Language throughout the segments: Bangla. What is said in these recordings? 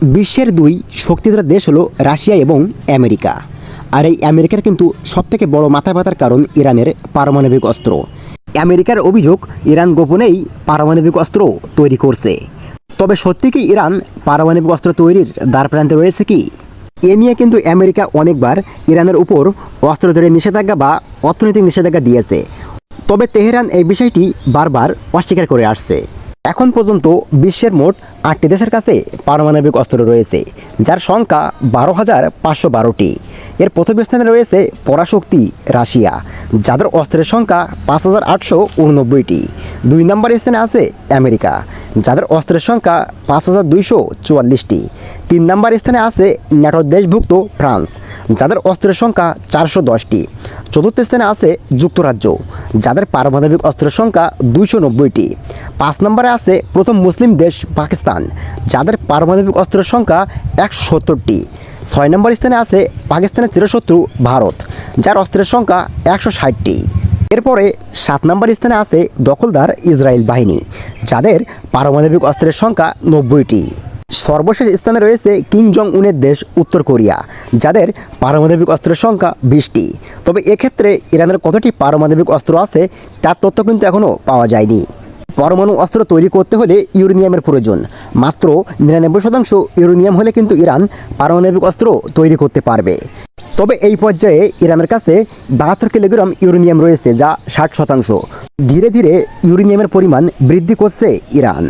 বিশ্বের দুই শক্তিধর দেশ হলো রাশিয়া এবং আমেরিকা। আর এই আমেরিকার কিন্তু সবথেকে বড় মাথা ব্যথার কারণ ইরানের পারমাণবিক অস্ত্র। আমেরিকার অভিযোগ ইরান গোপনেই পারমাণবিক অস্ত্র তৈরি করছে। তবে সত্যি কি ইরান পারমাণবিক অস্ত্র তৈরির দ্বারপ্রান্তে রয়েছে কি? এ নিয়ে কিন্তু আমেরিকা অনেকবার ইরানের উপর অস্ত্র তৈরির নিষেধাজ্ঞা বা অর্থনৈতিক নিষেধাজ্ঞা দিয়েছে। তবে তেহরান এই বিষয়টি বারবার অস্বীকার করে আসছে। এখন পর্যন্ত বিশ্বের মোট 8টি দেশের কাছে পারমাণবিক অস্ত্র রয়েছে, যার সংখ্যা 12,512টি। এর প্রথম স্থানে রয়েছে পরাশক্তি রাশিয়া, যাদের অস্ত্রের সংখ্যা 5,889টি। 2 নম্বর স্থানে আছে আমেরিকা, যাদের অস্ত্রের সংখ্যা 5,244টি। 3 নম্বর স্থানে আছে ন্যাটোর দেশভুক্ত ফ্রান্স, যাদের অস্ত্রের সংখ্যা 410টি। চতুর্থ স্থানে আছে যুক্তরাজ্য, যাদের পারমাণবিক অস্ত্রের সংখ্যা 290টি। 5 নম্বরে আছে প্রথম মুসলিম দেশ পাকিস্তান, যাদের পারমাণবিক অস্ত্রের সংখ্যা 170টি। 6 নম্বর স্থানে আছে পাকিস্তানের চিরশত্রু ভারত, যার অস্ত্রের সংখ্যা 160টি। এরপরে 7 নম্বর স্থানে আছে দখলদার ইসরায়েল বাহিনী, যাদের পারমাণবিক অস্ত্রের সংখ্যা 90টি। সর্বশেষ স্থানে রয়েছে কিং জং উনের দেশ উত্তর কোরিয়া, যাদের পারমাণবিক অস্ত্রের সংখ্যা 20টি। তবে এক্ষেত্রে ইরানের কতটি পারমাণবিক অস্ত্র আছে তার তথ্য কিন্তু এখনও পাওয়া যায়নি। পরমাণু অস্ত্র তৈরি করতে হলে ইউরেনিয়ামের প্রয়োজন। মাত্র 99% ইউরেনিয়াম হলে কিন্তু ইরান পারমাণবিক অস্ত্র তৈরি করতে পারবে। তবে এই পর্যায়ে ইরানের কাছে 72 কিলোগ্রাম ইউরেনিয়াম রয়েছে, যা 60%। ধীরে ধীরে ইউরেনিয়ামের পরিমাণ বৃদ্ধি করছে ইরান।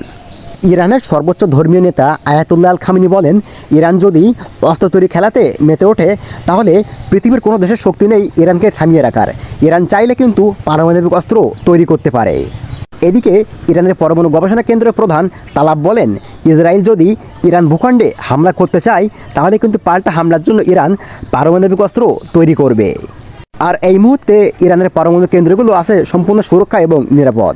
ইরানের সর্বোচ্চ ধর্মীয় নেতা আয়াতুল্লাহ আল খামেনি বলেন, ইরান যদি অস্ত্র তৈরি খেলাতে মেতে ওঠে তাহলে পৃথিবীর কোনো দেশের শক্তি নেই ইরানকে থামিয়ে রাখার। ইরান চাইলে কিন্তু পারমাণবিক অস্ত্র তৈরি করতে পারে। এদিকে ইরানের পরমাণু গবেষণা কেন্দ্রের প্রধান তালাব বলেন, ইসরায়েল যদি ইরান ভূখণ্ডে হামলা করতে চায় তাহলে কিন্তু পাল্টা হামলার জন্য ইরান পারমাণবিক অস্ত্র তৈরি করবে। আর এই মুহূর্তে ইরানের পরমাণু কেন্দ্রগুলো আছে সম্পূর্ণ সুরক্ষা এবং নিরাপদ।